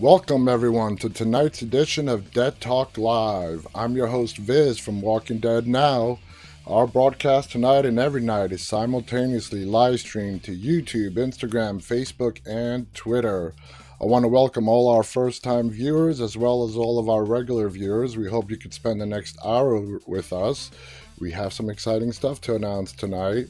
Welcome everyone to tonight's edition of Dead Talk Live. I'm your host Viz from Walking Dead Now. Our broadcast tonight and every night is simultaneously live streamed to YouTube, Instagram, Facebook, and Twitter. I want to welcome all our first-time viewers as well as all of our regular viewers. We hope you could spend the next hour with us. We have some exciting stuff to announce tonight.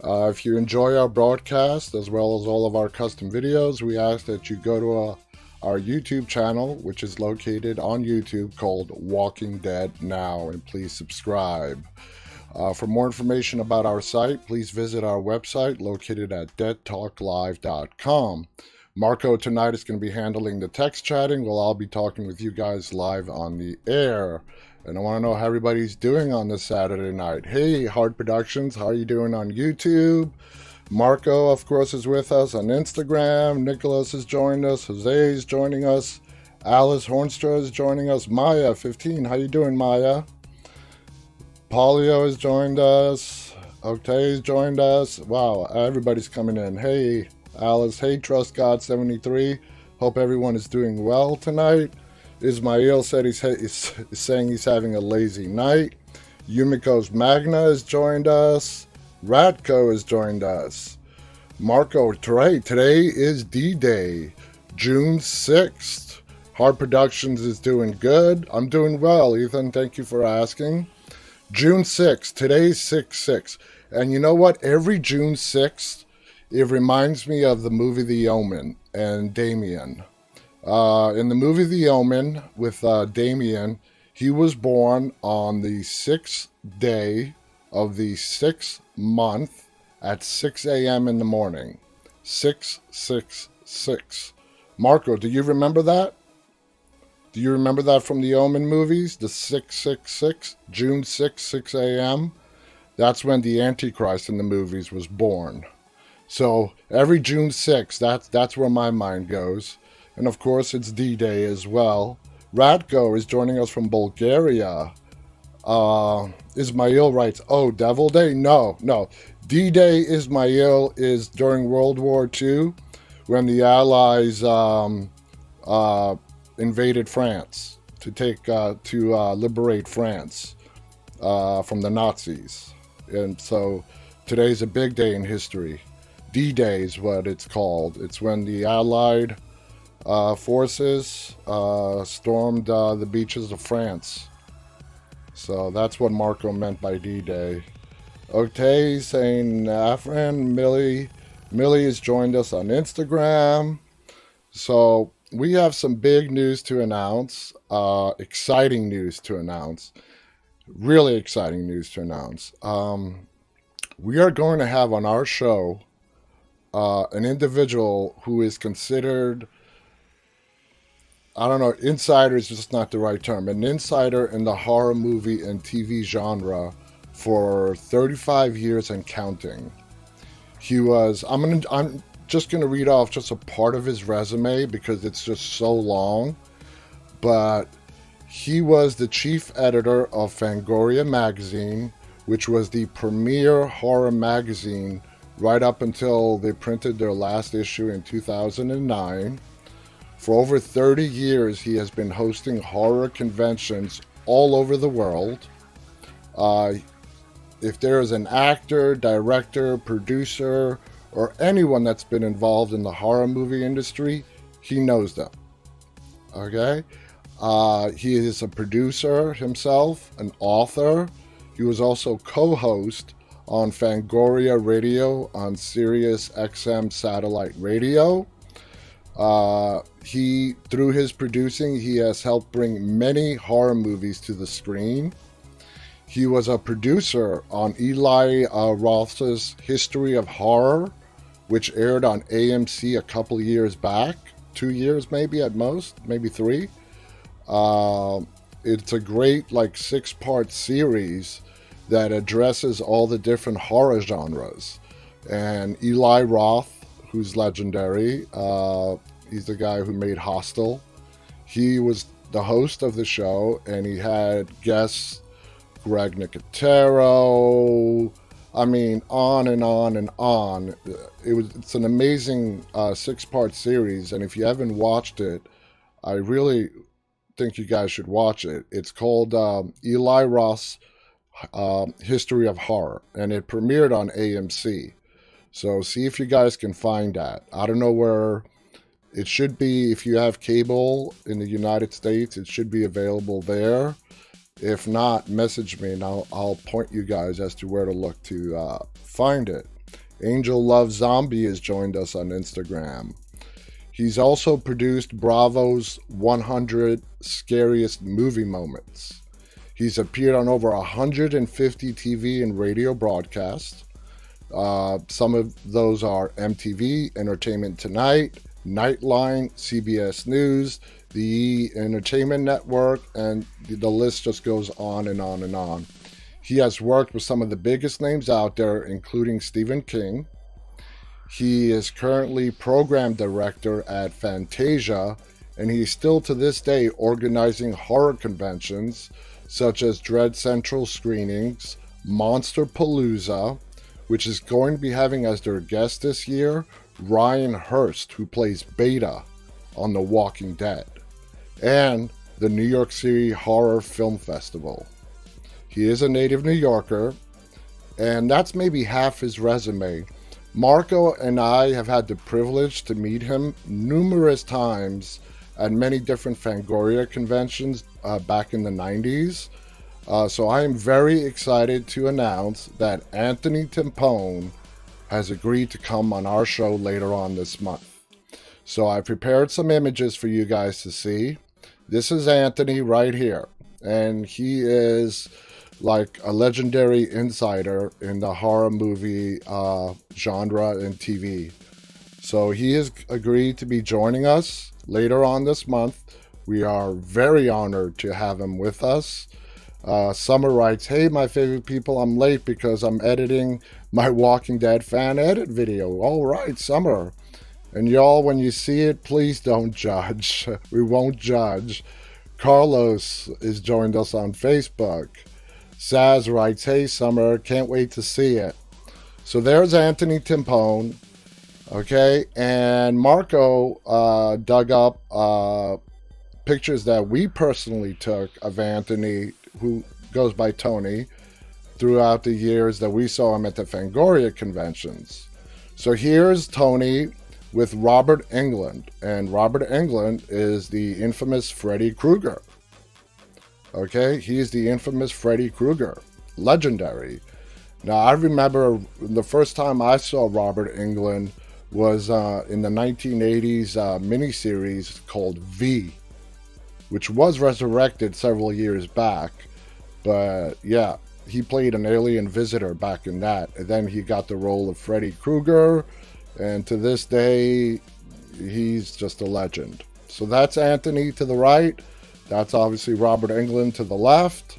If you enjoy our broadcast as well as all of our custom videos, we ask that you go to our YouTube channel, which is located on YouTube, called Walking Dead Now, and please subscribe. For more information about our site, please visit our website located at deadtalklive.com. Marko tonight is going to be handling the text chatting while I'll be talking with you guys live on the air. And I want to know how everybody's doing on this Saturday night. Hey, Hard Productions, how are you doing on YouTube? Marko, of course, is with us on Instagram. Nicholas has joined us. Jose is joining us. Alice Hornstra is joining us. Maya, 15. How you doing, Maya? Polio has joined us. Octay has joined us. Wow, everybody's coming in. Hey, Alice. Hey, Trust God 73. Hope everyone is doing well tonight. Ismail said he's saying he's having a lazy night. Yumiko's Magna has joined us. Radko has joined us. Marko, today is D-Day, June 6th. Hard Productions is doing good. I'm doing well, Ethan. Thank you for asking. June 6th. Today's 6/6. And you know what? Every June 6th, it reminds me of the movie The Omen and Damien. In the movie The Omen with Damien, he was born on the 6th day of the 6th month at 6 a.m. in the morning. 666. Marko, do you remember that? Do you remember that from the Omen movies? The 666, June 6, 6 a.m.? That's when the Antichrist in the movies was born. So every June 6, that's where my mind goes. And of course, it's D-Day as well. Radko is joining us from Bulgaria. Ismail writes, oh, Devil Day? No. D-Day, Ismail, is during World War II when the Allies invaded France to liberate France from the Nazis. And so today's a big day in history. D-Day is what it's called. It's when the Allied forces stormed the beaches of France. So that's what Marko meant by D-Day. Okay, saying Efrain, Millie has joined us on Instagram. So we have some big news to announce, exciting news to announce, really exciting news to announce. We are going to have on our show an individual who is considered, I don't know, insider is just not the right term. An insider in the horror movie and TV genre for 35 years and counting. He was, I'm just going to read off just a part of his resume because it's just so long. But he was the chief editor of Fangoria magazine, which was the premier horror magazine right up until they printed their last issue in 2009. For over 30 years, he has been hosting horror conventions all over the world. If there is an actor, director, producer, or anyone that's been involved in the horror movie industry, he knows them. Okay? He is a producer himself, an author. He was also co-host on Fangoria Radio on Sirius XM satellite radio. Through his producing, he has helped bring many horror movies to the screen. He was a producer on Eli Roth's History of Horror, which aired on AMC a couple years back, 2 years maybe at most, maybe 3. It's a great 6-part series that addresses all the different horror genres. And Eli Roth, who's legendary, he's the guy who made Hostel. He was the host of the show, and he had guests Greg Nicotero. I mean, on and on and on. It's an amazing 6-part series, and if you haven't watched it, I really think you guys should watch it. It's called Eli Roth's History of Horror, and it premiered on AMC. So see if you guys can find that. I don't know where it should be. If you have cable in the United States, it should be available there. If not, message me and I'll point you guys as to where to look to find it. Angel Love Zombie has joined us on Instagram. He's also produced Bravo's 100 Scariest Movie Moments. He's appeared on over 150 TV and radio broadcasts. Some of those are MTV, Entertainment Tonight, Nightline, CBS News, the Entertainment Network, and the list just goes on and on and on. He has worked with some of the biggest names out there, including Stephen King. He is currently program director at Fantasia, and he's still to this day organizing horror conventions such as Dread Central screenings, Monster Palooza, which is going to be having as their guest this year Ryan Hurst, who plays Beta on The Walking Dead, and the New York City Horror Film Festival. He is a native New Yorker, and that's maybe half his resume. Marko and I have had the privilege to meet him numerous times at many different Fangoria conventions back in the 90s. So I am very excited to announce that Anthony Timpone has agreed to come on our show later on this month. So I prepared some images for you guys to see. This is Anthony right here, and he is like a legendary insider in the horror movie genre and TV. So he has agreed to be joining us later on this month. We are very honored to have him with us. Summer writes, "Hey, my favorite people, I'm late because I'm editing my Walking Dead fan edit video." All right, Summer. And y'all, when you see it, please don't judge. We won't judge. Carlos has joined us on Facebook. Saz writes, "Hey, Summer, can't wait to see it." So there's Anthony Timpone. Okay, and Marko dug up pictures that we personally took of Anthony, who goes by Tony, throughout the years that we saw him at the Fangoria conventions. So here's Tony with Robert Englund, and Robert Englund is the infamous Freddy Krueger. Okay, he's the infamous Freddy Krueger, legendary. Now, I remember the first time I saw Robert Englund was in the 1980s miniseries called V, which was resurrected several years back. But yeah, he played an alien visitor back in that. And then he got the role of Freddy Krueger, and to this day, he's just a legend. So that's Anthony to the right. That's obviously Robert Englund to the left.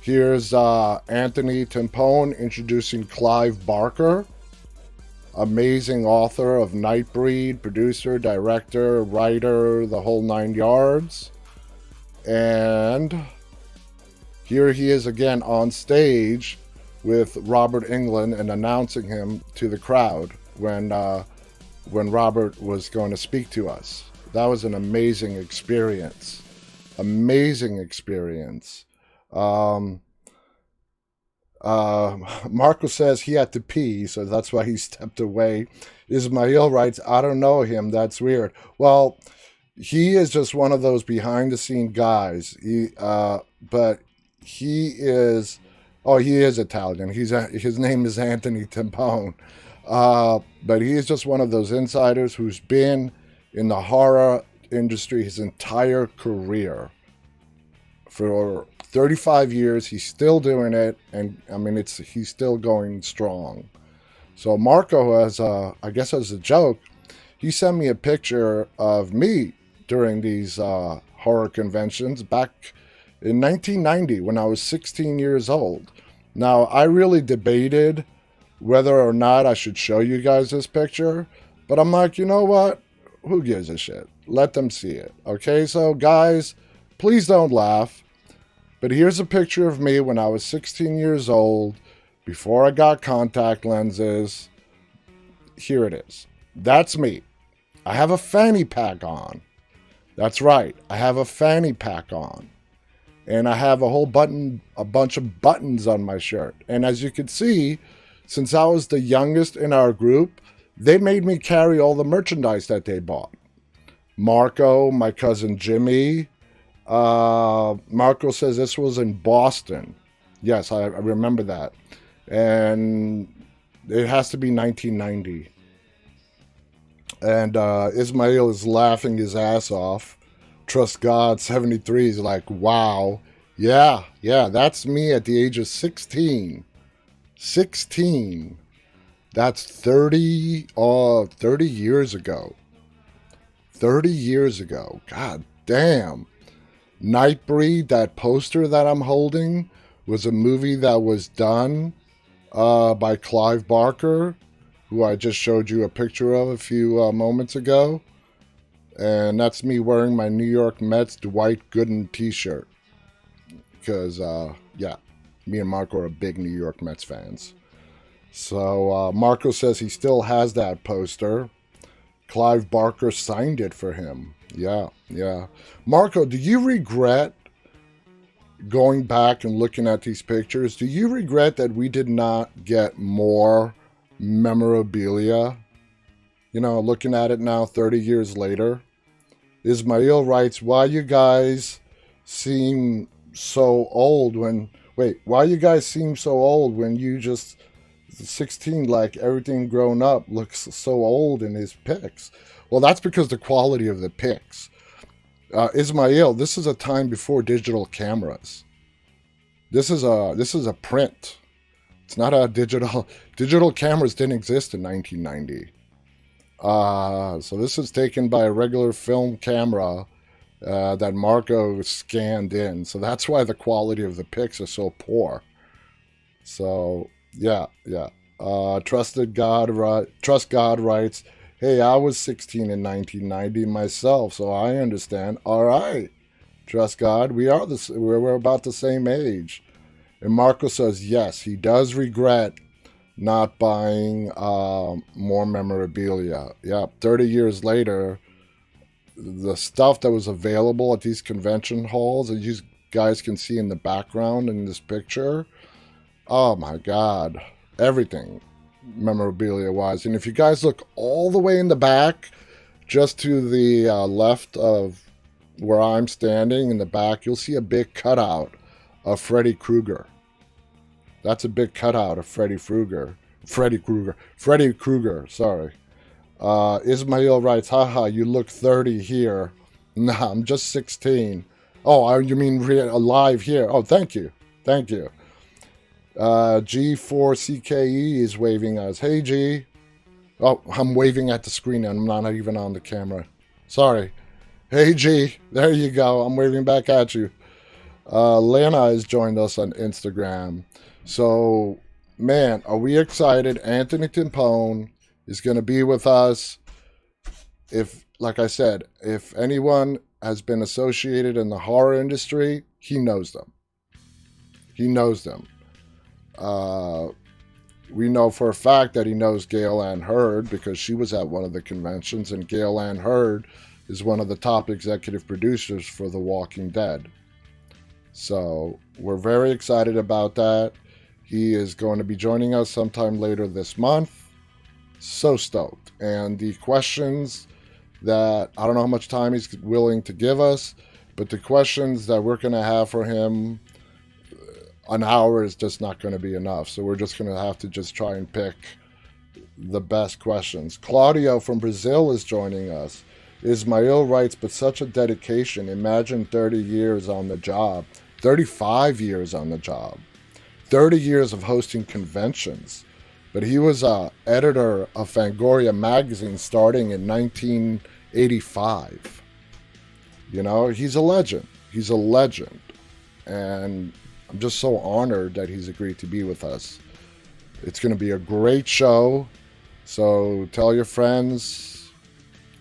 Here's Anthony Timpone introducing Clive Barker, amazing author of Nightbreed, producer, director, writer, the whole 9 yards. And here he is again on stage with Robert Englund and announcing him to the crowd when Robert was going to speak to us. That was an amazing experience. Amazing experience. Marco says he had to pee, so that's why he stepped away. Ismail writes, "I don't know him. That's weird." Well, he is just one of those behind-the-scene guys. But he is... Oh, he is Italian. His name is Anthony Timpone. But he is just one of those insiders who's been in the horror industry his entire career. For 35 years, he's still doing it, and I mean, he's still going strong. So Marko, I guess as a joke, he sent me a picture of me during these horror conventions back in 1990 when I was 16 years old. Now, I really debated whether or not I should show you guys this picture, but I'm like, you know what? Who gives a shit? Let them see it. Okay, so guys, please don't laugh. But here's a picture of me when I was 16 years old, before I got contact lenses. Here it is. That's me. I have a fanny pack on. That's right. I have a fanny pack on. And I have a bunch of buttons on my shirt. And as you can see, since I was the youngest in our group, they made me carry all the merchandise that they bought. Marko, my cousin Jimmy. Marko says this was in Boston. Yes, I remember that. And it has to be 1990. And Ismail is laughing his ass off. Trust God, 73 is like, wow. Yeah, that's me at the age of 16. 16. That's 30 years ago. 30 years ago. God damn. Nightbreed, that poster that I'm holding, was a movie that was done by Clive Barker, who I just showed you a picture of a few moments ago. And that's me wearing my New York Mets Dwight Gooden t-shirt. Because, me and Marko are big New York Mets fans. So Marko says he still has that poster. Clive Barker signed it for him. Yeah. Marko, do you regret going back and looking at these pictures? Do you regret that we did not get more memorabilia? Looking at it now 30 years later. Ismail writes, why you guys seem so old when you just 16, like everything grown up looks so old in his pics? Well, that's because the quality of the pics. Ismail, this is a time before digital cameras. This is a print. It's not a digital. Digital cameras didn't exist in 1990. So this is taken by a regular film camera that Marko scanned in. So that's why the quality of the pics are so poor. So yeah. Trust God writes, hey, I was 16 in 1990 myself, so I understand. All right, Trust God, we're about the same age. And Marko says yes, he does regret not buying more memorabilia. Yeah, 30 years later, the stuff that was available at these convention halls, as you guys can see in the background in this picture, oh my God, everything memorabilia-wise. And if you guys look all the way in the back, just to the left of where I'm standing in the back, you'll see a big cutout of Freddy Krueger. That's a big cutout of Freddy Krueger, sorry. Ismail writes, haha, you look 30 here. Nah, I'm just 16. Oh, you mean alive here? Oh, thank you. G4CKE is waving us. Hey, G. Oh, I'm waving at the screen and I'm not even on the camera. Sorry. Hey, G. There you go. I'm waving back at you. Lena has joined us on Instagram. So, man, are we excited? Anthony Timpone is going to be with us. Like I said, if anyone has been associated in the horror industry, he knows them. We know for a fact that he knows Gail Ann Hurd because she was at one of the conventions, and Gail Ann Hurd is one of the top executive producers for The Walking Dead. So we're very excited about that. He is going to be joining us sometime later this month. So stoked. And the questions that, I don't know how much time he's willing to give us, but the questions that we're going to have for him, an hour is just not going to be enough. So we're just going to have to just try and pick the best questions. Claudio from Brazil is joining us. Ismail writes, but such a dedication. Imagine 30 years on the job, 35 years on the job, 30 years of hosting conventions. But he was editor of Fangoria magazine starting in 1985. He's a legend. And I'm just so honored that he's agreed to be with us. It's going to be a great show. So tell your friends.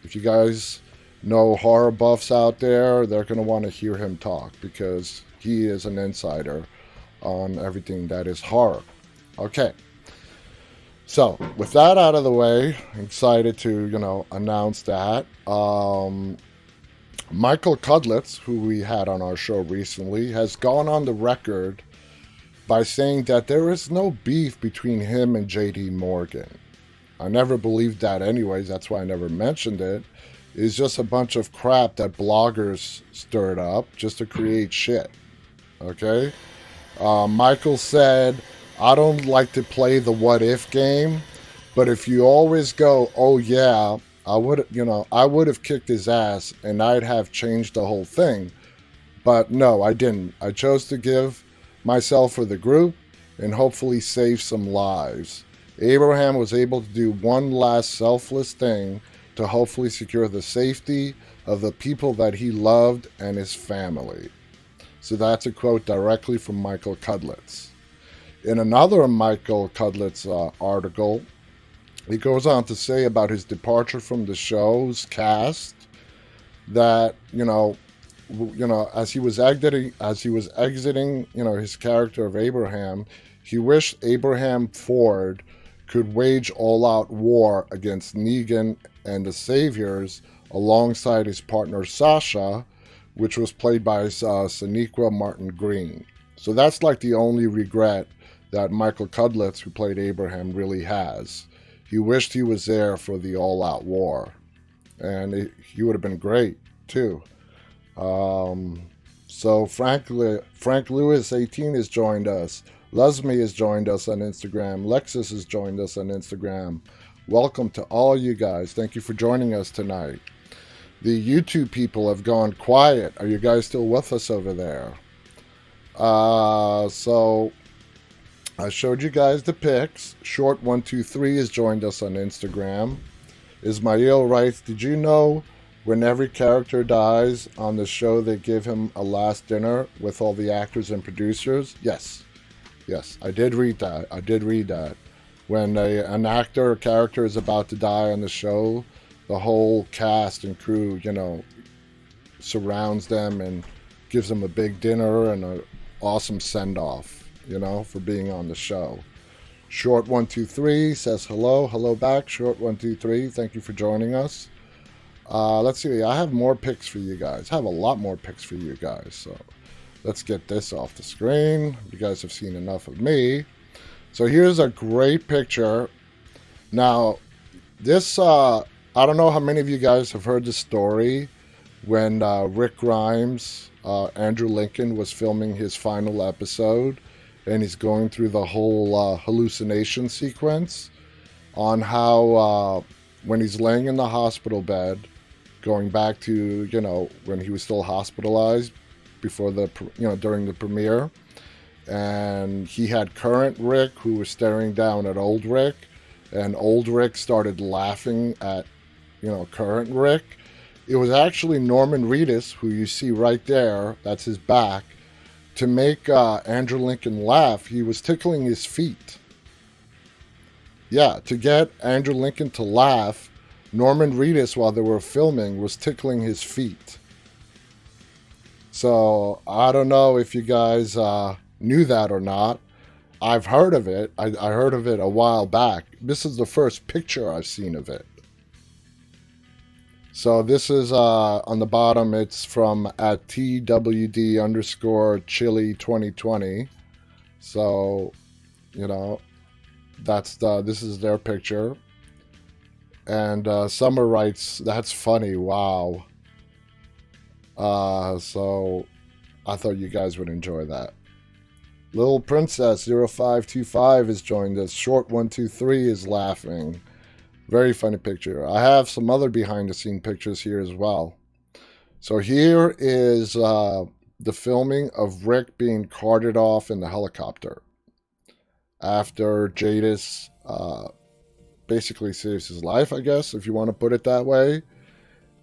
If you guys know horror buffs out there, they're going to want to hear him talk because he is an insider on everything that is horror. Okay. So with that out of the way, I'm excited to, announce that. Michael Cudlitz, who we had on our show recently, has gone on the record by saying that there is no beef between him and JD Morgan. I never believed that anyways, that's why I never mentioned it. It's just a bunch of crap that bloggers stirred up just to create shit. Okay? Michael said, I don't like to play the what if game, but if you always go, oh yeah, I would have kicked his ass and I'd have changed the whole thing. But no, I didn't. I chose to give myself for the group and hopefully save some lives. Abraham was able to do one last selfless thing to hopefully secure the safety of the people that he loved and his family. So that's a quote directly from Michael Cudlitz. In another Michael Cudlitz article, he goes on to say about his departure from the show's cast that, as he was exiting, his character of Abraham, he wished Abraham Ford could wage all-out war against Negan and the Saviors alongside his partner Sasha, which was played by Sonequa Martin Green. So that's like the only regret that Michael Cudlitz, who played Abraham, really has. He wished he was there for the all-out war. And he would have been great, too. So Frank Lewis 18 has joined us. Lesme has joined us on Instagram. Lexus has joined us on Instagram. Welcome to all you guys. Thank you for joining us tonight. The YouTube people have gone quiet. Are you guys still with us over there? So I showed you guys the pics. Short123 has joined us on Instagram. Ismail writes, did you know when every character dies on the show they give him a last dinner with all the actors and producers? Yes, I did read that. When an actor or character is about to die on the show, the whole cast and crew, surrounds them and gives them a big dinner and an awesome send-off, for being on the show. Short123 says hello back. Short123, thank you for joining us. Let's see, I have more pics for you guys. I have a lot more pics for you guys, so let's get this off the screen. You guys have seen enough of me. So here's a great picture. Now, this, I don't know how many of you guys have heard the story when Rick Grimes, Andrew Lincoln, was filming his final episode, and he's going through the whole hallucination sequence on how when he's laying in the hospital bed, going back to, when he was still hospitalized before during the premiere, and he had current Rick who was staring down at old Rick, and old Rick started laughing at, current Rick. It was actually Norman Reedus, who you see right there, that's his back. To make Andrew Lincoln laugh, he was tickling his feet. Yeah, to get Andrew Lincoln to laugh, Norman Reedus, while they were filming, was tickling his feet. So, I don't know if you guys knew that or not. I've heard of it. I heard of it a while back. This is the first picture I've seen of it. So this is, on the bottom, it's from at TWD_Chili 2020. So, this is their picture. And Summer writes, that's funny, wow. So I thought you guys would enjoy that. Little Princess 0525 has joined us. Short123 is laughing. Very funny picture. I have some other behind the scene pictures here as well. So here is the filming of Rick being carted off in the helicopter after Jadis basically saves his life, I guess, if you want to put it that way.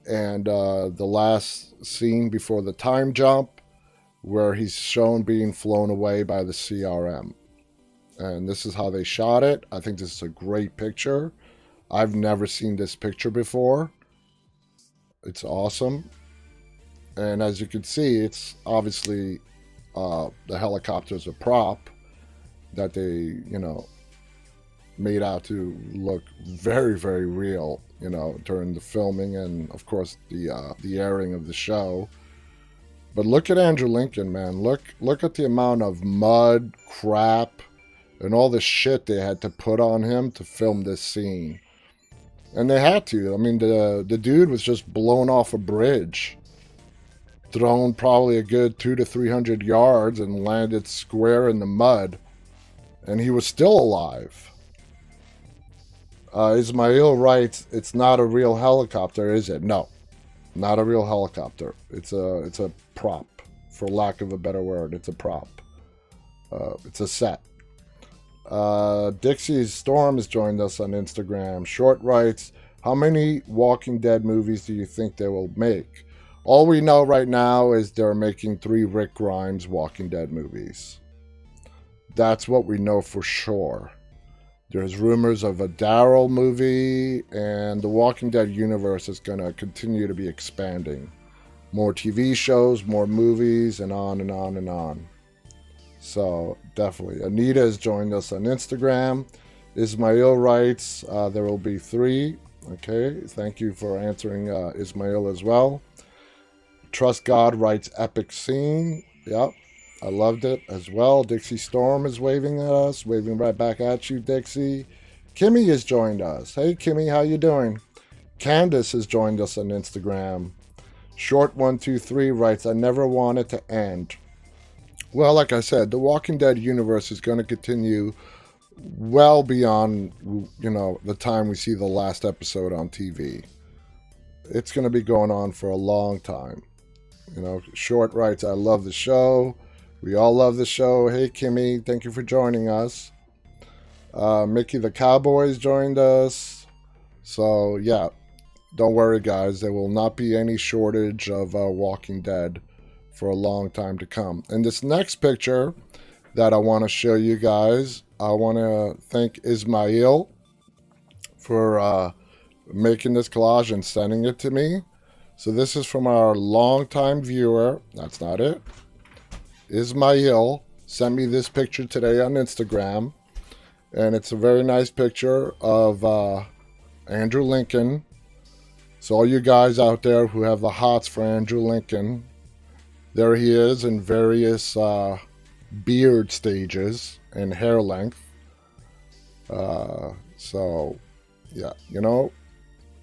And the last scene before the time jump, where he's shown being flown away by the CRM. And this is how they shot it. I think this is a great picture. I've never seen this picture before. It's awesome. And as you can see, it's obviously the helicopter's a prop that they, made out to look very, very real, during the filming and, of course, the airing of the show. But look at Andrew Lincoln, man. Look at the amount of mud, crap, and all the shit they had to put on him to film this scene. And they had to. I mean, the dude was just blown off a bridge, thrown probably a good 200 to 300 yards, and landed square in the mud. And he was still alive. Ismail writes, "It's not a real helicopter, is it?" No, not a real helicopter. It's a prop, for lack of a better word. It's a prop. It's a set. Dixie's Storm has joined us on Instagram. Short writes, "How many Walking Dead movies do you think they will make?" All we know right now is they're making 3 Rick Grimes Walking Dead movies. That's what we know for sure. There's rumors of a Daryl movie, and the Walking Dead universe is going to continue to be expanding. More TV shows, more movies, and on and on and on. So, definitely. Anita has joined us on Instagram. Ismail writes, there will be 3. Okay, thank you for answering Ismail as well. Trust God writes, epic scene. Yep, I loved it as well. Dixie Storm is waving at us, waving right back at you, Dixie. Kimmy has joined us. Hey, Kimmy, how you doing? Candace has joined us on Instagram. Short123 writes, I never want it to end. Well, like I said, the Walking Dead universe is going to continue well beyond, the time we see the last episode on TV. It's going to be going on for a long time. Short writes, I love the show. We all love the show. Hey, Kimmy, thank you for joining us. Mickey the Cowboys joined us. So, yeah, don't worry, guys. There will not be any shortage of Walking Dead for a long time to come. And this next picture that I want to show you guys, I want to thank Ismail for making this collage and sending it to me. So this is from our longtime viewer. That's not it. Ismail sent me this picture today on Instagram. And it's a very nice picture of Andrew Lincoln. So all you guys out there who have the hots for Andrew Lincoln, there he is in various beard stages and hair length. So, yeah,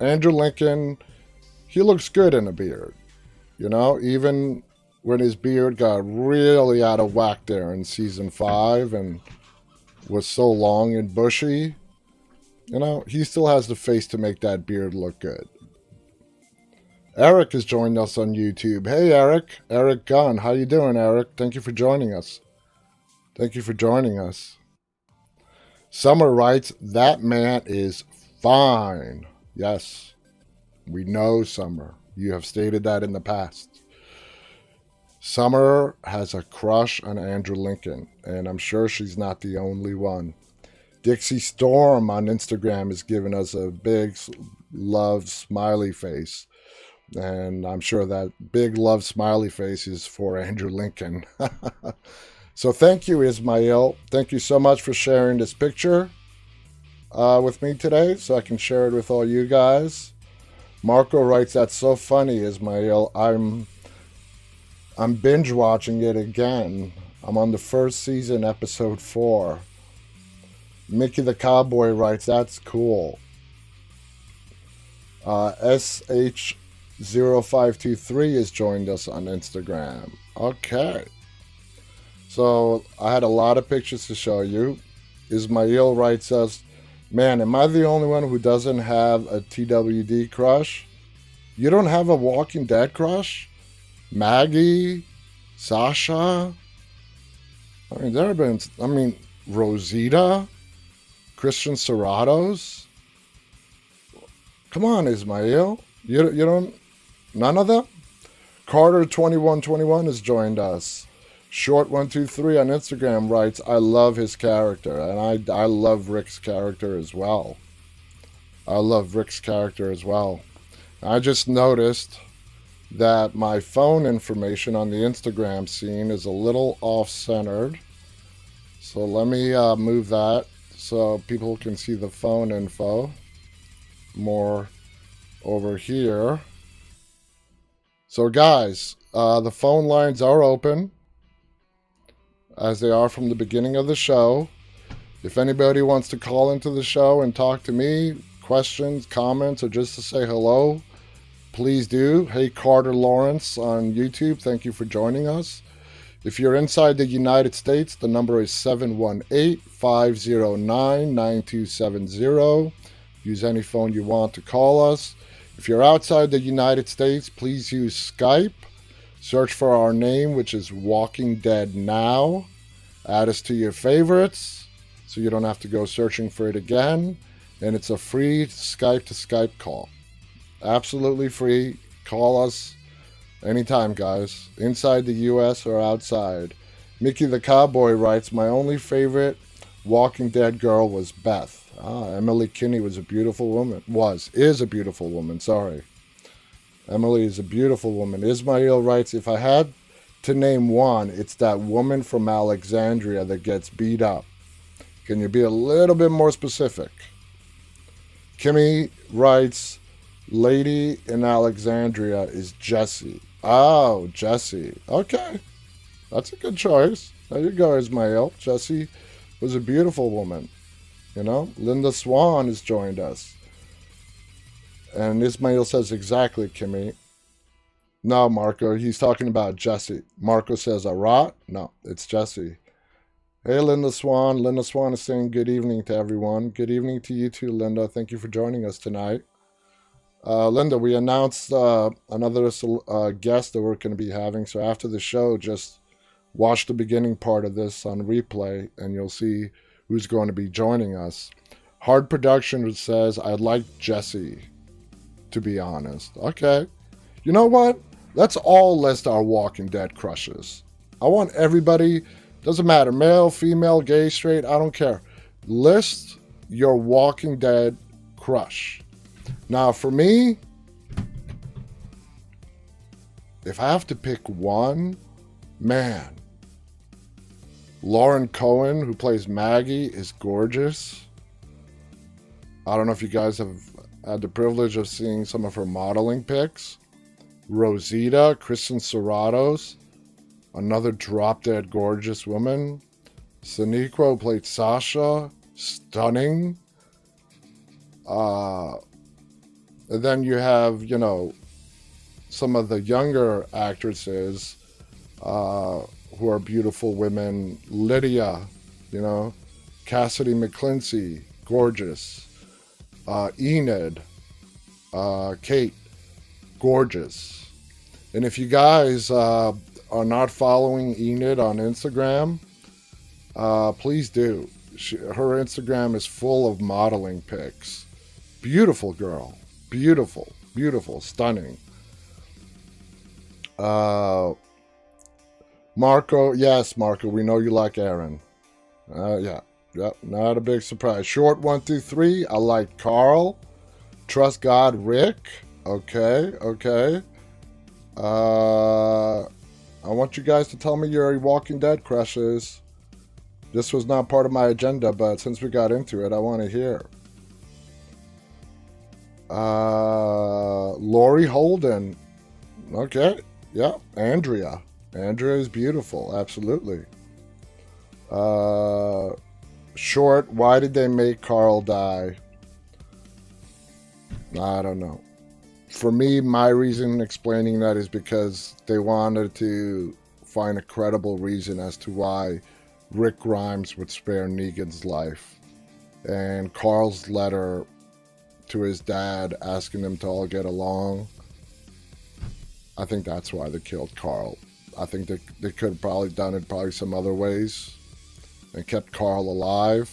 Andrew Lincoln, he looks good in a beard. Even when his beard got really out of whack there in season 5 and was so long and bushy, he still has the face to make that beard look good. Eric has joined us on YouTube. Hey, Eric. Eric Gunn. How you doing, Eric? Thank you for joining us. Summer writes, that man is fine. Yes, we know, Summer. You have stated that in the past. Summer has a crush on Andrew Lincoln, and I'm sure she's not the only one. Dixie Storm on Instagram is giving us a big love smiley face. And I'm sure that big love smiley face is for Andrew Lincoln. So thank you, Ismail. Thank you so much for sharing this picture with me today so I can share it with all you guys. Marko writes, that's so funny, Ismail. I'm binge watching it again. I'm on the first season, episode 4. Mickey the Cowboy writes, that's cool. SH0523 has joined us on Instagram. Okay. So I had a lot of pictures to show you. Ismail writes us, man, am I the only one who doesn't have a TWD crush? You don't have a Walking Dead crush? Maggie? Sasha? Rosita? Christian Serratos? Come on, Ismail. You don't, none of them? Carter2121 has joined us. Short123 on Instagram writes, I love his character, and I love Rick's character as well. I just noticed that my phone information on the Instagram scene is a little off-centered. So let me move that so people can see the phone info more over here. So guys, the phone lines are open, as they are from the beginning of the show. If anybody wants to call into the show and talk to me, questions, comments, or just to say hello, please do. Hey, Carter Lawrence on YouTube, thank you for joining us. If you're inside the United States, the number is 718-509-9270. Use any phone you want to call us. If you're outside the United States, please use Skype. Search for our name, which is Walking Dead Now. Add us to your favorites so you don't have to go searching for it again. And it's a free Skype to Skype call. Absolutely free. Call us anytime, guys. Inside the U.S. or outside. Mickey the Cowboy writes, my only favorite Walking Dead girl was Beth. Emily Kinney was a beautiful woman. Is a beautiful woman, sorry. Emily is a beautiful woman. Ismail writes, if I had to name one, it's that woman from Alexandria that gets beat up. Can you be a little bit more specific? Kimmy writes, lady in Alexandria is Jessie. Oh, Jessie. Okay. That's a good choice. There you go, Ismail. Jessie was a beautiful woman. You know, Linda Swan has joined us. And Ismail says exactly, Kimmy. No, Marco, he's talking about Jessie. Marco says, a rot? No, it's Jessie. Hey, Linda Swan. Linda Swan is saying good evening to everyone. Good evening to you too, Linda. Thank you for joining us tonight. Linda, we announced another guest that we're going to be having. So after the show, just watch the beginning part of this on replay, and you'll see who's going to be joining us. Hard Production says, I'd like Jessie, to be honest. Okay. You know what? Let's all list our Walking Dead crushes. I want everybody, doesn't matter, male, female, gay, straight, I don't care. List your Walking Dead crush. Now, for me, if I have to pick one, man, Lauren Cohen, who plays Maggie, is gorgeous. I don't know if you guys have had the privilege of seeing some of her modeling pics. Rosita, Kristen Serratos, another drop-dead gorgeous woman. Sonequa played Sasha, stunning. And then you have, you know, some of the younger actresses who are beautiful women. Lydia, you know, Cassidy McClincy, gorgeous. Enid, Kate, gorgeous. And if you guys are not following Enid on Instagram, please do. Her Instagram is full of modeling pics. Beautiful girl. Beautiful, beautiful, stunning. Marco, yes, Marco, we know you like Aaron. Yeah, not a big surprise. Short 1, 2, 3. I like Carl. Trust God, Rick. Okay. I want you guys to tell me your Walking Dead crushes. This was not part of my agenda, but since we got into it, I want to hear. Lori Holden. Okay. Yeah. Andrea. Andrea is beautiful. Absolutely. Short. Why did they make Carl die? I don't know. For me, my reason explaining that is because they wanted to find a credible reason as to why Rick Grimes would spare Negan's life. And Carl's letter to his dad asking them to all get along, I think that's why they killed Carl. I think they could have probably done it some other ways and kept Carl alive,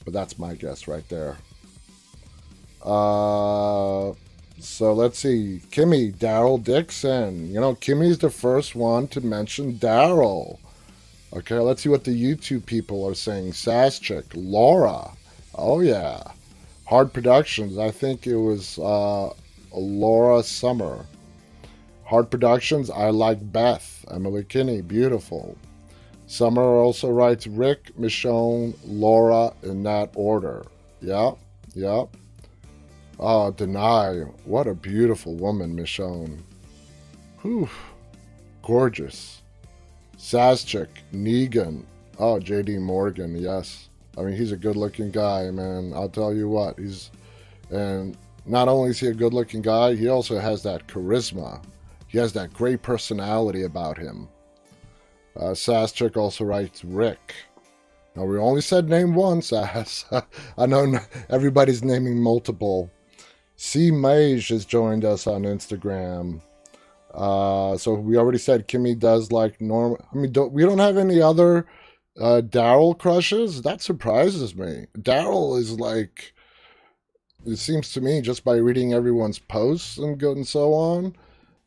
but that's my guess right there. So let's see. Kimmy, Daryl Dixon. You know, Kimmy's the first one to mention Daryl. Okay, let's see what the YouTube people are saying. Sass Chick, Laura. Oh, yeah. Hard Productions. I think it was Laura Summer. Hard Productions. I like Beth. Emily Kinney. Beautiful. Summer also writes Rick, Michonne, Laura in that order. Yep, yep. Oh, Deny. What a beautiful woman, Michonne. Whew. Gorgeous. Sazchik, Negan. Oh, J.D. Morgan, yes. I mean, he's a good-looking guy, man. I'll tell you what. And not only is he a good-looking guy, he also has that charisma. He has that great personality about him. Sazchik also writes Rick. Now, we only said name one, Saz. I know everybody's naming multiple. C. Mage has joined us on Instagram. So we already said Kimmy does like Norm. I mean, we don't have any other Daryl crushes? That surprises me. Daryl is like, it seems to me, just by reading everyone's posts and so on,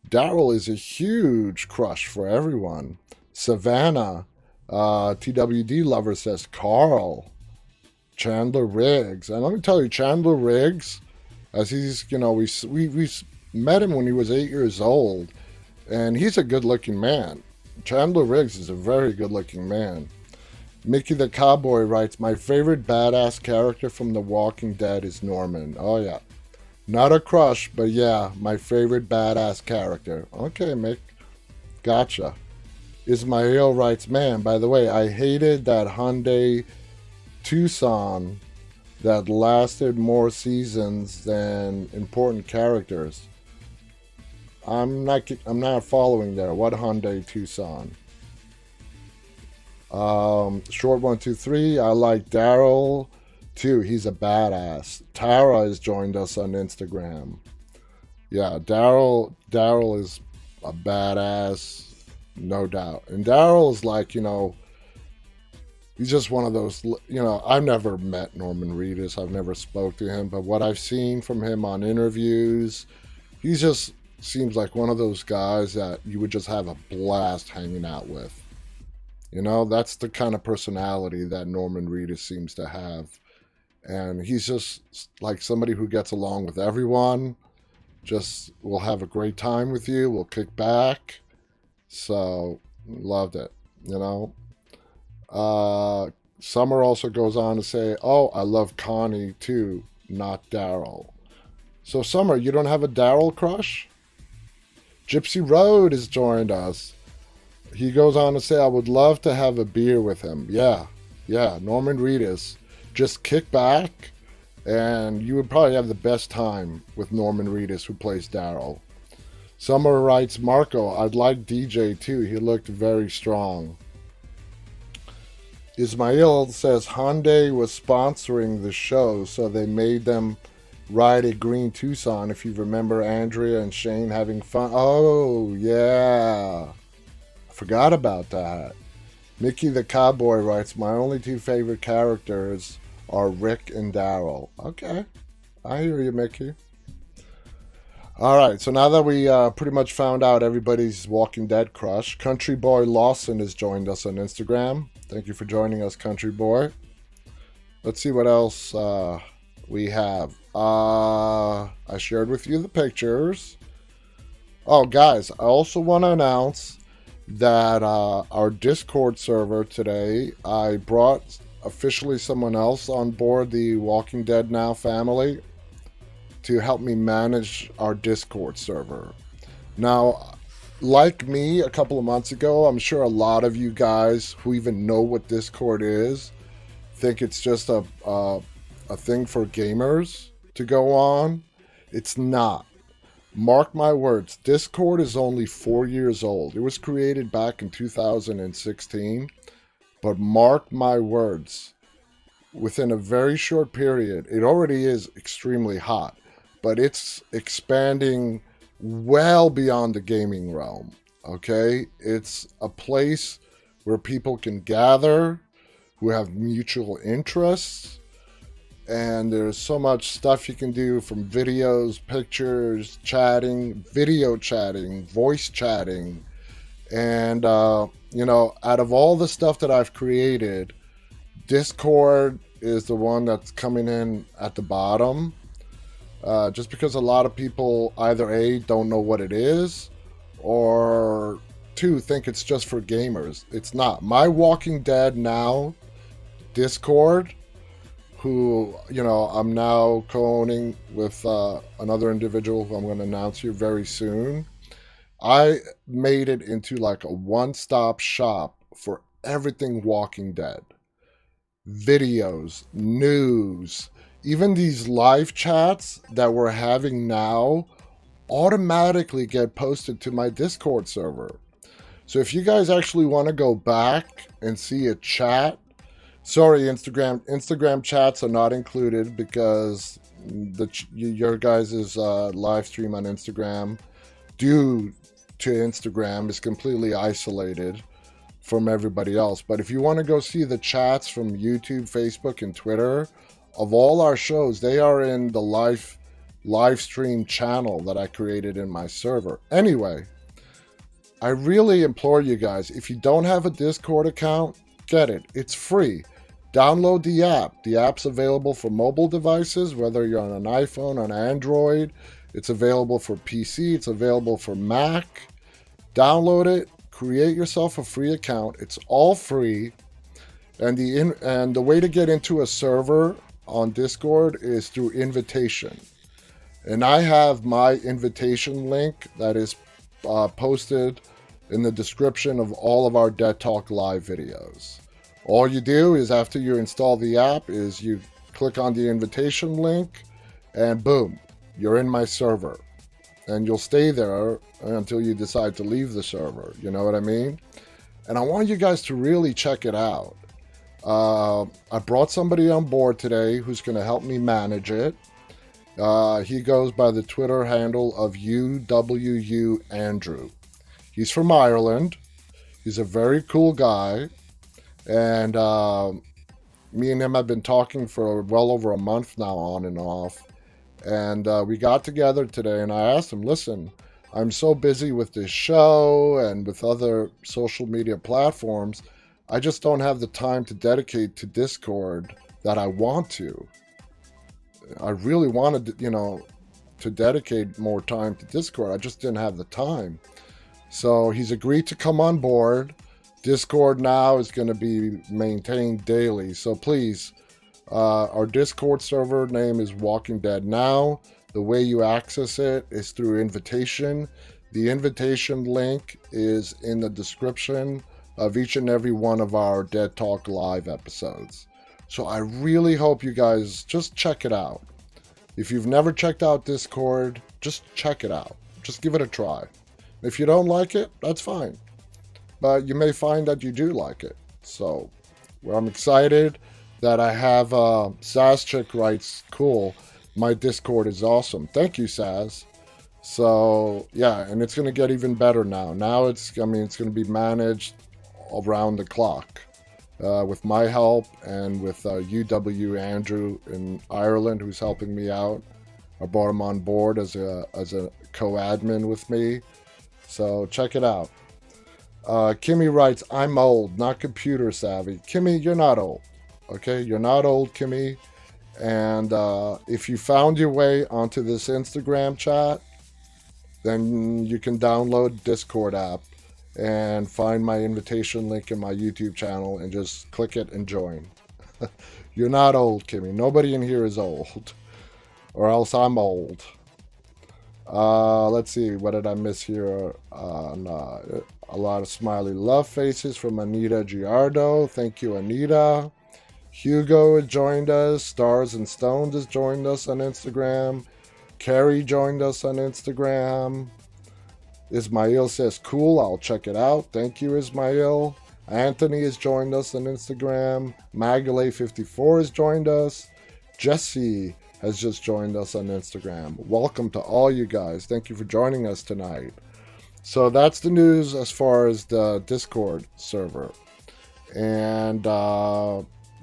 Daryl is a huge crush for everyone. Savannah, TWD Lover says Carl. Chandler Riggs. And let me tell you, Chandler Riggs, as he's, we met him when he was 8 years old, and he's a good-looking man. Chandler Riggs is a very good-looking man. Mickey the Cowboy writes, my favorite badass character from The Walking Dead is Norman. Oh, yeah. Not a crush, but yeah, my favorite badass character. Okay, Mick. Gotcha. Ismail writes, man, by the way, I hated that Hyundai Tucson that lasted more seasons than important characters. I'm not following there. What Hyundai Tucson? Short 123. I like Daryl too. He's a badass. Tara has joined us on Instagram. Yeah, Daryl is a badass, no doubt. And Daryl is like, he's just one of those, I've never met Norman Reedus. I've never spoke to him, but what I've seen from him on interviews, he just seems like one of those guys that you would just have a blast hanging out with. That's the kind of personality that Norman Reedus seems to have. And he's just like somebody who gets along with everyone, just will have a great time with you, will kick back. So, loved it, Summer also goes on to say, oh, I love Connie too, not Daryl. So, Summer, you don't have a Daryl crush? Gypsy Road has joined us. He goes on to say, I would love to have a beer with him. Yeah, Norman Reedus. Just kick back, and you would probably have the best time with Norman Reedus, who plays Daryl. Summer writes, Marko, I'd like DJ too. He looked very strong. Ismail says Hyundai was sponsoring the show, so they made them ride a green Tucson. If you remember Andrea and Shane having fun. Oh, yeah. I forgot about that. Mickey the Cowboy writes, my only two favorite characters are Rick and Daryl. Okay. I hear you, Mickey. All right, so now that we pretty much found out everybody's Walking Dead crush, Country Boy Lawson has joined us on Instagram. Thank you for joining us, Country Boy. Let's see what else we have. I shared with you the pictures. Oh, guys, I also want to announce that our Discord server today, I brought officially someone else on board the Walking Dead Now family to help me manage our Discord server. Now, like me a couple of months ago, I'm sure a lot of you guys who even know what Discord is think it's just a thing for gamers to go on. It's not. Mark my words, Discord is only 4 years old. It was created back in 2016, but mark my words, within a very short period, it already is extremely hot, but it's expanding well beyond the gaming realm, okay? It's a place where people can gather, who have mutual interests, and there's so much stuff you can do, from videos, pictures, chatting, video chatting, voice chatting. And, out of all the stuff that I've created, Discord is the one that's coming in at the bottom. Just because a lot of people either A, don't know what it is, or too think it's just for gamers. It's not. My Walking Dead Now Discord, who, I'm now co-owning with another individual who I'm going to announce here very soon. I made it into like a one-stop shop for everything Walking Dead. Videos, news, even these live chats that we're having now automatically get posted to my Discord server. So if you guys actually want to go back and see a chat, sorry, Instagram chats are not included because your guys' live stream on Instagram, due to Instagram, is completely isolated from everybody else. But if you want to go see the chats from YouTube, Facebook, and Twitter of all our shows, they are in the live stream channel that I created in my server. Anyway, I really implore you guys, if you don't have a Discord account, get it. It's free. Download the app. The app's available for mobile devices, whether you're on an iPhone, on Android. It's available for PC. It's available for Mac. Download it. Create yourself a free account. It's all free. And the way to get into a server on Discord is through invitation. And I have my invitation link that is posted in the description of all of our Dead Talk Live videos. All you do is, after you install the app, is you click on the invitation link and boom, you're in my server. And you'll stay there until you decide to leave the server. You know what I mean? And I want you guys to really check it out. I brought somebody on board today who's going to help me manage it. He goes by the Twitter handle of UWU Andrew. He's from Ireland. He's a very cool guy. And me and him have been talking for well over a month now, on and off. And we got together today, and I asked him, listen, I'm so busy with this show and with other social media platforms, I just don't have the time to dedicate to Discord that I want to. I really wanted, to dedicate more time to Discord. I just didn't have the time. So he's agreed to come on board. Discord now is going to be maintained daily. So please, our Discord server name is Walking Dead Now. The way you access it is through invitation. The invitation link is in the description of each and every one of our Dead Talk Live episodes. So I really hope you guys just check it out. If you've never checked out Discord, just check it out. Just give it a try. If you don't like it, that's fine. But you may find that you do like it. So, I'm excited that I have Saz Chick writes, cool, my Discord is awesome. Thank you, Saz. So, yeah, and it's going to get even better now. Now it's going to be managed around the clock. With my help and with UW Andrew in Ireland, who's helping me out. I brought him on board as a co-admin with me. So check it out. Kimmy writes, I'm old, not computer savvy. Kimmy, you're not old. Okay, you're not old, Kimmy. And if you found your way onto this Instagram chat, then you can download Discord app and find my invitation link in my YouTube channel and just click it and join. You're not old, Kimmy. Nobody in here is old. Or else I'm old. Let's see, what did I miss here? No, a lot of smiley love faces from Anita Giardo. Thank you, Anita. Hugo has joined us. Stars and Stones has joined us on Instagram. Carrie joined us on Instagram. Ismail says, cool, I'll check it out. Thank you, Ismail. Anthony has joined us on Instagram. Magale54 has joined us. Jesse has just joined us on Instagram. Welcome to all you guys. Thank you for joining us tonight. So that's the news as far as the Discord server. And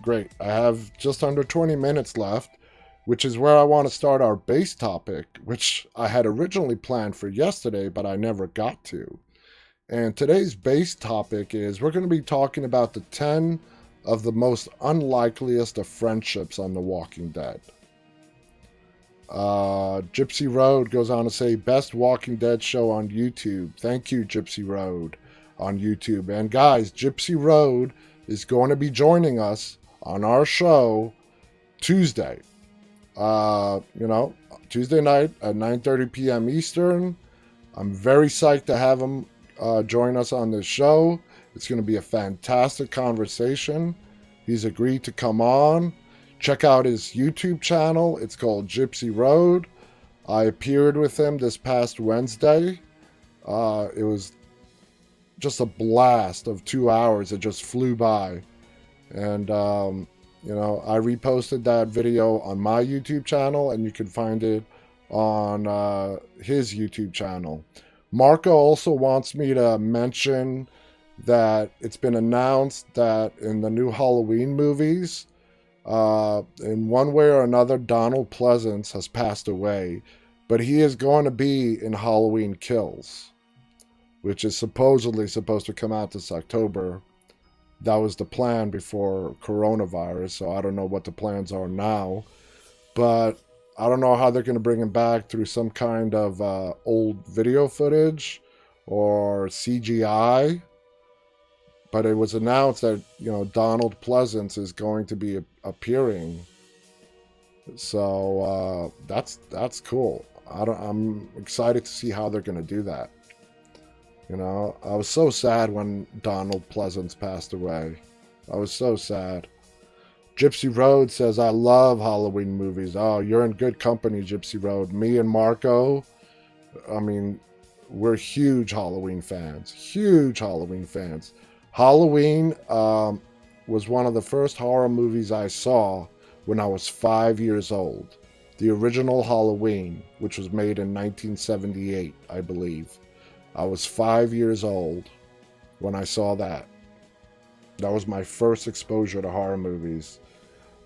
great. I have just under 20 minutes left, which is where I want to start our base topic, which I had originally planned for yesterday, but I never got to. And today's base topic is we're going to be talking about the 10 of the most unlikeliest of friendships on The Walking Dead. Gypsy Road goes on to say, best Walking Dead show on YouTube. Thank you, Gypsy Road. on YouTube. And guys, Gypsy Road is going to be joining us on our show Tuesday. Tuesday night at 9:30 p.m. Eastern. I'm very psyched to have him join us on this show. It's going to be a fantastic conversation. He's agreed to come on. Check out his YouTube channel. It's called Gypsy Road. I appeared with him this past Wednesday. It was just a blast of 2 hours. It just flew by. And, I reposted that video on my YouTube channel, and you can find it on his YouTube channel. Marko also wants me to mention that it's been announced that in the new Halloween movies, in one way or another, Donald Pleasance has passed away, but he is going to be in Halloween Kills, which is supposedly supposed to come out this October. That was the plan before coronavirus, so I don't know what the plans are now. But I don't know how they're going to bring him back through some kind of old video footage or CGI. But it was announced that, Donald Pleasance is going to be appearing. So that's cool. I'm excited to see how they're going to do that. I was so sad when Donald Pleasance passed away. I was so sad. Gypsy Road says, I love Halloween movies. Oh, you're in good company, Gypsy Road. Me and Marko, we're huge Halloween fans. Huge Halloween fans. Halloween was one of the first horror movies I saw when I was 5 years old. The original Halloween, which was made in 1978, I believe. I was 5 years old when I saw that. That was my first exposure to horror movies.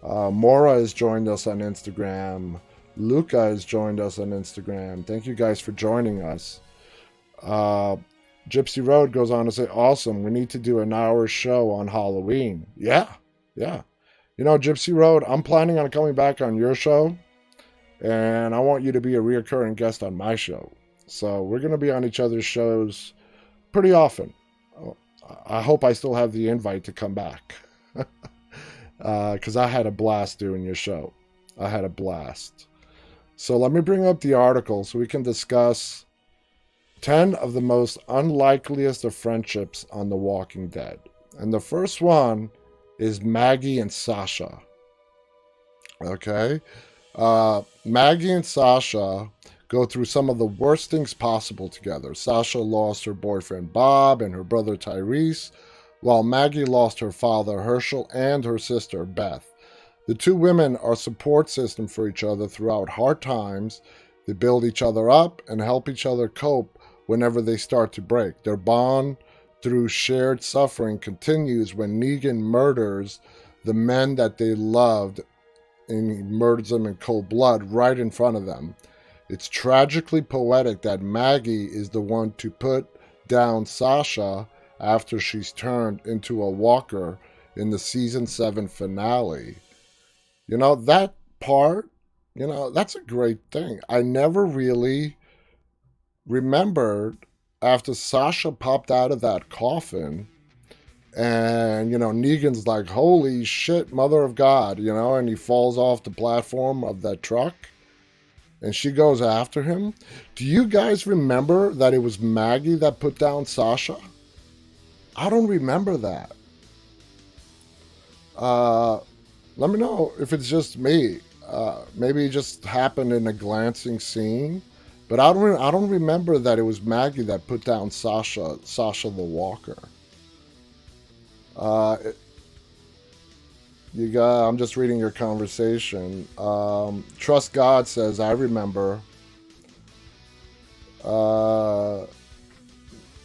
Mora has joined us on Instagram. Luca has joined us on Instagram. Thank you guys for joining us. Gypsy Road goes on to say, awesome, we need to do an hour show on Halloween. Yeah. Gypsy Road, I'm planning on coming back on your show, and I want you to be a reoccurring guest on my show. So we're going to be on each other's shows pretty often. I hope I still have the invite to come back. Because I had a blast doing your show. I had a blast. So let me bring up the article so we can discuss 10 of the most unlikeliest of friendships on The Walking Dead. And the first one is Maggie and Sasha. Okay? Maggie and Sasha go through some of the worst things possible together. Sasha lost her boyfriend Bob and her brother Tyrese, while Maggie lost her father Herschel and her sister Beth. The two women are a support system for each other throughout hard times. They build each other up and help each other cope whenever they start to break. Their bond through shared suffering continues when Negan murders the men that they loved, and he murders them in cold blood right in front of them. It's tragically poetic that Maggie is the one to put down Sasha after she's turned into a walker in the season 7 finale. That part, that's a great thing. I never really remembered after Sasha popped out of that coffin and, Negan's like, holy shit, mother of God, and he falls off the platform of that truck. And she goes after him. Do you guys remember that it was Maggie that put down Sasha? I don't remember that. Let me know if it's just me. Maybe it just happened in a glancing scene. But I don't remember that it was Maggie that put down Sasha the Walker. I'm just reading your conversation. Trust God says, I remember.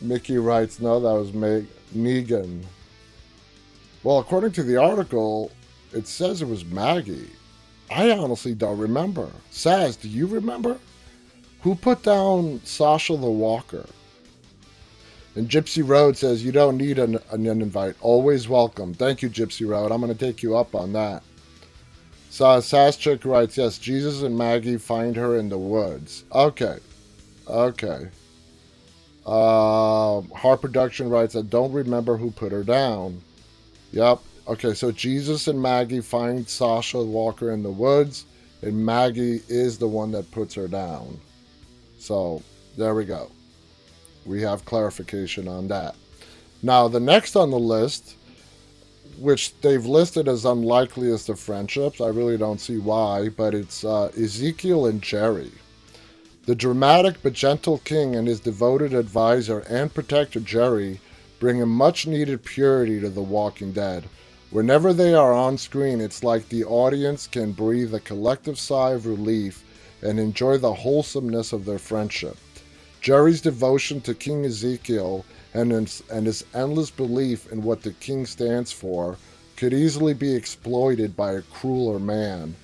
Mickey writes, no, that was Negan. Well, according to the article, it says it was Maggie. I honestly don't remember. Saz, do you remember? Who put down Sasha the Walker? And Gypsy Road says, you don't need an invite. Always welcome. Thank you, Gypsy Road. I'm going to take you up on that. Saschik writes, yes, Jesus and Maggie find her in the woods. Okay. Heart Production writes, I don't remember who put her down. Yep. Okay, so Jesus and Maggie find Sasha Walker in the woods, and Maggie is the one that puts her down. So, there we go. We have clarification on that. Now, the next on the list, which they've listed as unlikeliest of friendships, I really don't see why, but it's Ezekiel and Jerry. The dramatic but gentle king and his devoted advisor and protector Jerry bring a much-needed purity to The Walking Dead. Whenever they are on screen, it's like the audience can breathe a collective sigh of relief and enjoy the wholesomeness of their friendship. Jerry's devotion to King Ezekiel and his endless belief in what the king stands for could easily be exploited by a crueler man.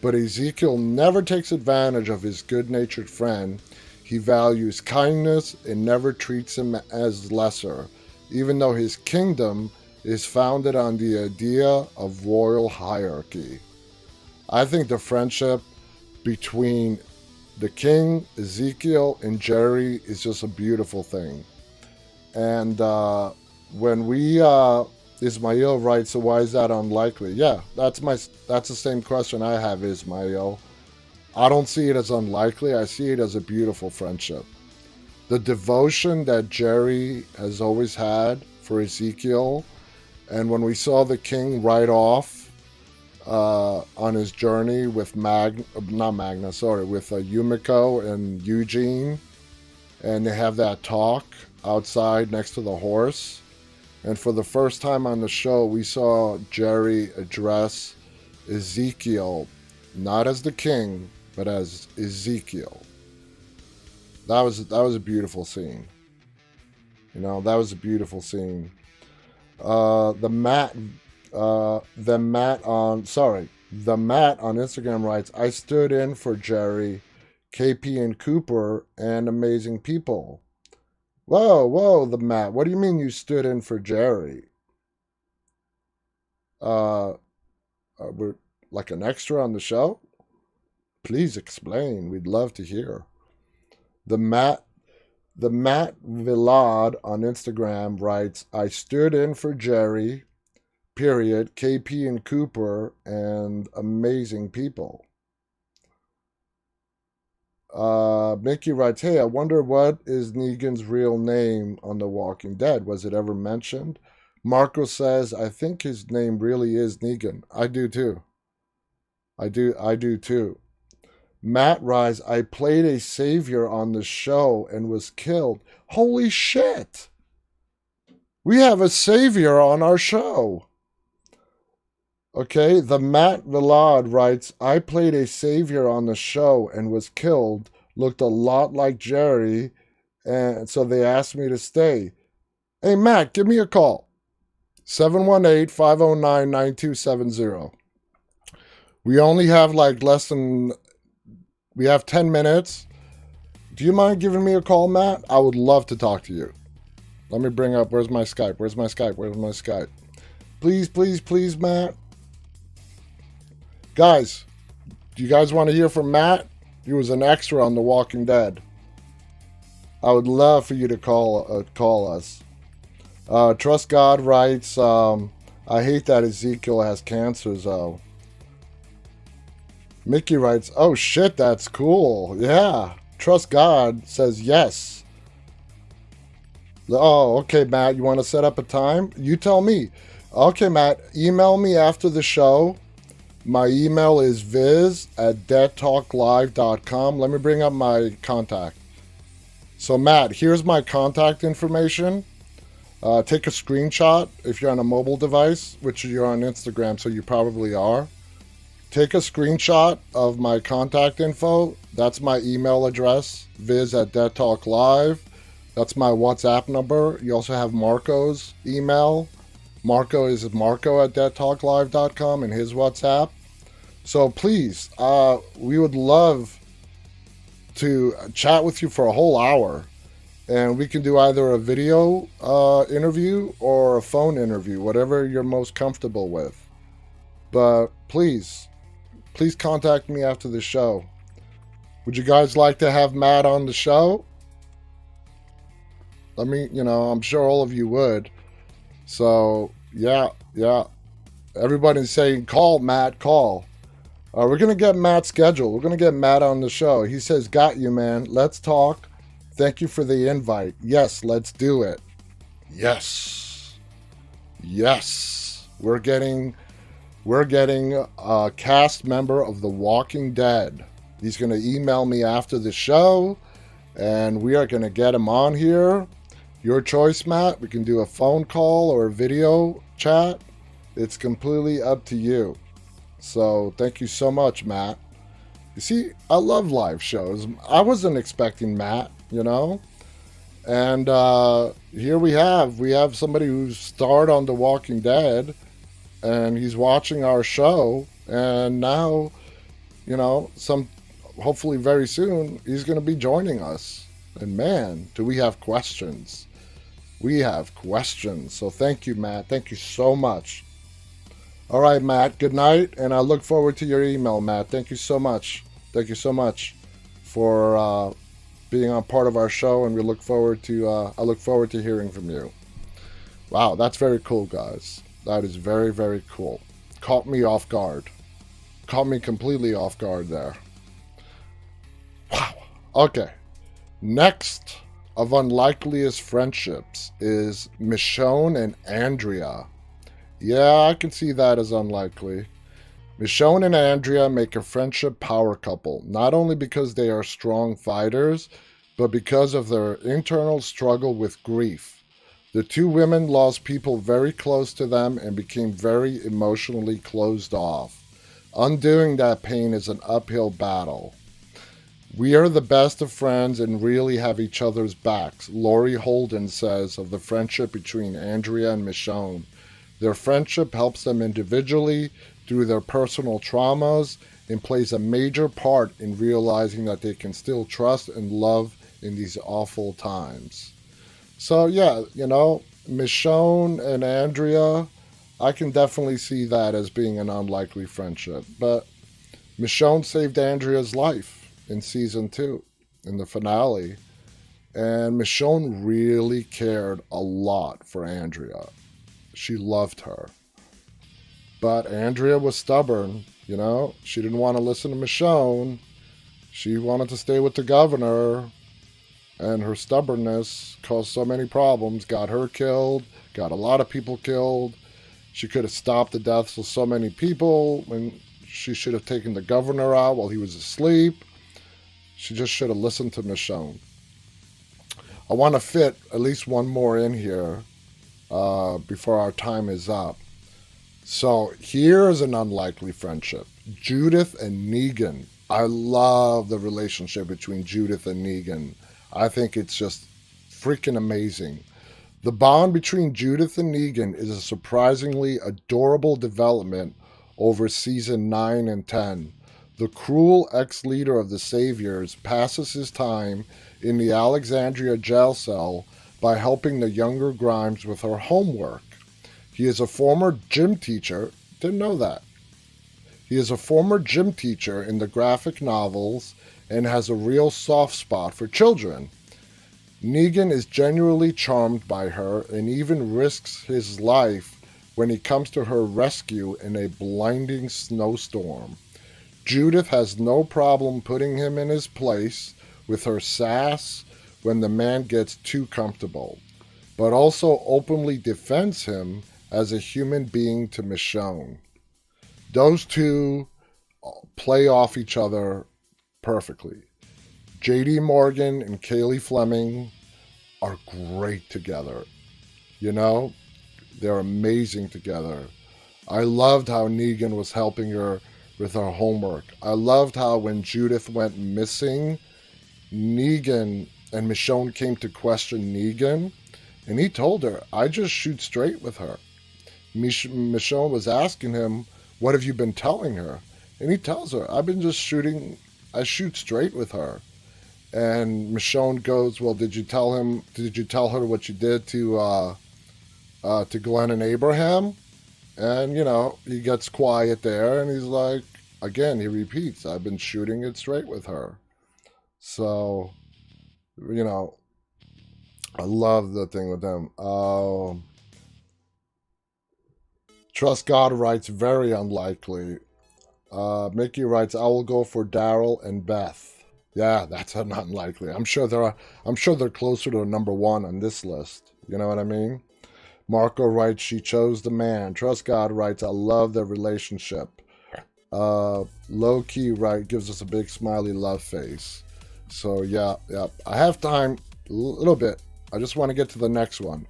But Ezekiel never takes advantage of his good-natured friend. He values kindness and never treats him as lesser, even though his kingdom is founded on the idea of royal hierarchy. I think the friendship between the king, Ezekiel, and Jerry is just a beautiful thing. And when we Ismail writes, so why is that unlikely? Yeah, that's the same question I have, Ismail. I don't see it as unlikely. I see it as a beautiful friendship. The devotion that Jerry has always had for Ezekiel, and when we saw the king ride off on his journey with Yumiko and Eugene, and they have that talk outside next to the horse. And for the first time on the show, we saw Jerry address Ezekiel, not as the king, but as Ezekiel. That was a beautiful scene. That was a beautiful scene. The Matt on Instagram writes, I stood in for Jerry, KP and Cooper, and amazing people. Whoa, the Matt. What do you mean you stood in for Jerry? We're like an extra on the show? Please explain. We'd love to hear. The Matt Villard on Instagram writes, I stood in for Jerry, period, KP and Cooper, and amazing people. Mickey writes, hey, I wonder what is Negan's real name on The Walking Dead. Was it ever mentioned? Marko says, I think his name really is Negan. I do too. I do too. Matt writes, I played a savior on the show and was killed. Holy shit! We have a savior on our show. Okay, the Matt Villard writes, I played a savior on the show and was killed, looked a lot like Jerry, and so they asked me to stay. Hey, Matt, give me a call. 718-509-9270. We only have we have 10 minutes. Do you mind giving me a call, Matt? I would love to talk to you. Let me bring up, where's my Skype? Please, Matt. Guys, do you guys want to hear from Matt? He was an extra on The Walking Dead. I would love for you to call us. Trust God writes, I hate that Ezekiel has cancer, though. Mickey writes, oh shit, that's cool. Yeah. Trust God says yes. Oh, okay, Matt, you want to set up a time? You tell me. Okay, Matt, email me after the show. My email is viz@deadtalklive.com. Let me bring up my contact. So, Matt, here's my contact information. Take a screenshot if you're on a mobile device, which you're on Instagram, so you probably are. Take a screenshot of my contact info. That's my email address, viz@deadtalklive. That's my WhatsApp number. You also have Marko's email. Marko is marko@deadtalklive.com and his WhatsApp. So please, we would love to chat with you for a whole hour. And we can do either a video interview or a phone interview, whatever you're most comfortable with. But please contact me after the show. Would you guys like to have Matt on the show? I mean, I'm sure all of you would. So, yeah, yeah. Everybody's saying, call, Matt, call. We're going to get Matt scheduled. We're going to get Matt on the show. He says, got you, man. Let's talk. Thank you for the invite. Yes, let's do it. Yes. Yes. We're getting a cast member of The Walking Dead. He's going to email me after the show, and we are going to get him on here. Your choice, Matt. We can do a phone call or a video chat. It's completely up to you. So thank you so much, Matt. You see, I love live shows. I wasn't expecting Matt, And here we have somebody who starred on The Walking Dead, and he's watching our show, and now, some hopefully very soon he's going to be joining us. And man, do we have questions? We have questions. So thank you, Matt. Thank you so much. All right, Matt. Good night, and I look forward to your email, Matt. Thank you so much. Thank you so much for being on part of our show, and we look forward to. I look forward to hearing from you. Wow, that's very cool, guys. That is very, very cool. Caught me off guard. Caught me completely off guard there. Wow. Okay. Next of Unlikeliest Friendships is Michonne and Andrea. Yeah, I can see that as unlikely. Michonne and Andrea make a friendship power couple, not only because they are strong fighters, but because of their internal struggle with grief. The two women lost people very close to them and became very emotionally closed off. Undoing that pain is an uphill battle. We are the best of friends and really have each other's backs, Laurie Holden says of the friendship between Andrea and Michonne. Their friendship helps them individually through their personal traumas and plays a major part in realizing that they can still trust and love in these awful times. So, yeah, Michonne and Andrea, I can definitely see that as being an unlikely friendship. But Michonne saved Andrea's life in season 2, in the finale. And Michonne really cared a lot for Andrea. She loved her. But Andrea was stubborn, She didn't want to listen to Michonne. She wanted to stay with the governor. And her stubbornness caused so many problems, got her killed, got a lot of people killed. She could have stopped the deaths of so many people when she should have taken the governor out while he was asleep. She just should have listened to Michonne. I want to fit at least one more in here before our time is up. So here's an unlikely friendship. Judith and Negan. I love the relationship between Judith and Negan. I think it's just freaking amazing. The bond between Judith and Negan is a surprisingly adorable development over season 9 and 10. The cruel ex-leader of the Saviors passes his time in the Alexandria jail cell by helping the younger Grimes with her homework. He is a former gym teacher. Didn't know that. He is a former gym teacher in the graphic novels and has a real soft spot for children. Negan is genuinely charmed by her and even risks his life when he comes to her rescue in a blinding snowstorm. Judith has no problem putting him in his place with her sass when the man gets too comfortable, but also openly defends him as a human being to Michonne. Those two play off each other perfectly. J.D. Morgan and Kaylee Fleming are great together. They're amazing together. I loved how Negan was helping her with her homework. I loved how when Judith went missing, Negan and Michonne came to question Negan, and he told her, I just shoot straight with her. Michonne was asking him, what have you been telling her? And he tells her, I shoot straight with her. And Michonne goes, well, did you tell her what you did to Glenn and Abraham? And, he gets quiet there, and he's like, again, he repeats, I've been shooting it straight with her. So, I love the thing with them. Trust God writes very unlikely. Mickey writes, I will go for Daryl and Beth. Yeah, that's not unlikely. I'm sure they're closer to number one on this list. You know what I mean? Marko writes, she chose the man. Trust God writes, I love their relationship. Low key gives us a big smiley love face. So yeah. I have time, a little bit. I just want to get to the next one.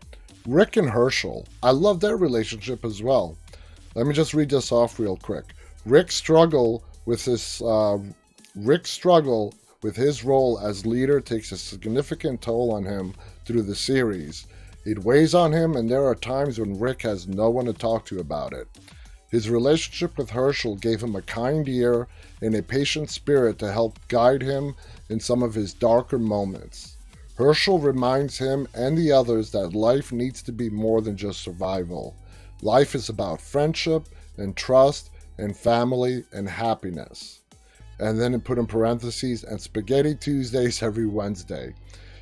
Rick and Herschel. I love their relationship as well. Let me just read this off real quick. Rick's struggle with his role as leader takes a significant toll on him through the series. It weighs on him, and there are times when Rick has no one to talk to about it. His relationship with Herschel gave him a kind ear and a patient spirit to help guide him in some of his darker moments. Herschel reminds him and the others that life needs to be more than just survival. Life is about friendship and trust and family and happiness. And then it put in parentheses, and Spaghetti Tuesdays every Wednesday.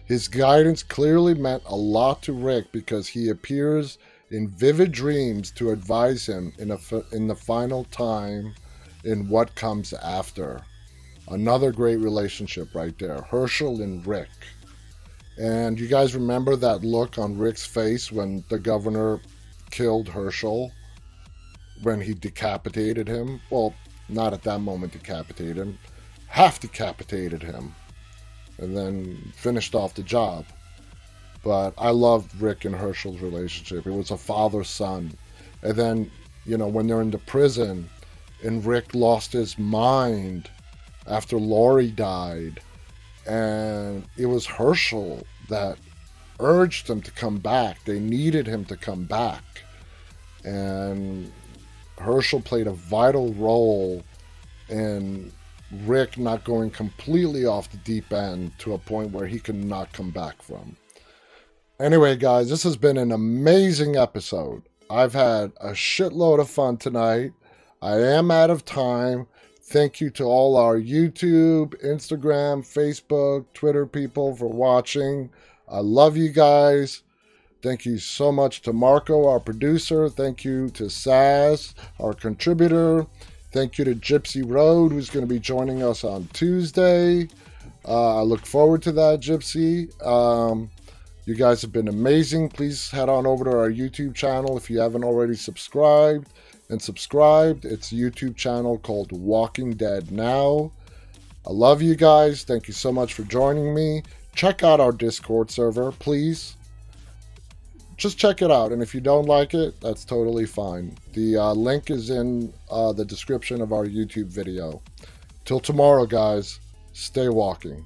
His guidance clearly meant a lot to Rick because he appears in vivid dreams to advise him in the final time in what comes after. Another great relationship right there. Herschel and Rick. And you guys remember that look on Rick's face when the governor killed Herschel? When he decapitated him? Well, not at that moment decapitated him. Half decapitated him. And then finished off the job. But I loved Rick and Herschel's relationship. It was a father-son. And then, when they're in the prison and Rick lost his mind after Lori died, and it was Herschel that urged him to come back. They needed him to come back. And Herschel played a vital role in Rick not going completely off the deep end to a point where he could not come back from. Anyway, guys, this has been an amazing episode. I've had a shitload of fun tonight. I am out of time. Thank you to all our YouTube, Instagram, Facebook, Twitter people for watching. I love you guys. Thank you so much to Marko, our producer. Thank you to Saz, our contributor. Thank you to Gypsy Road, who's going to be joining us on Tuesday. I look forward to that, Gypsy. You guys have been amazing. Please head on over to our YouTube channel if you haven't already subscribed. It's a YouTube channel called Walking Dead Now. I love you guys. Thank you so much for joining me. Check out our Discord server, please. Just check it out, and if you don't like it, that's totally fine. The link is in the description of our YouTube video. Till tomorrow, guys, stay walking.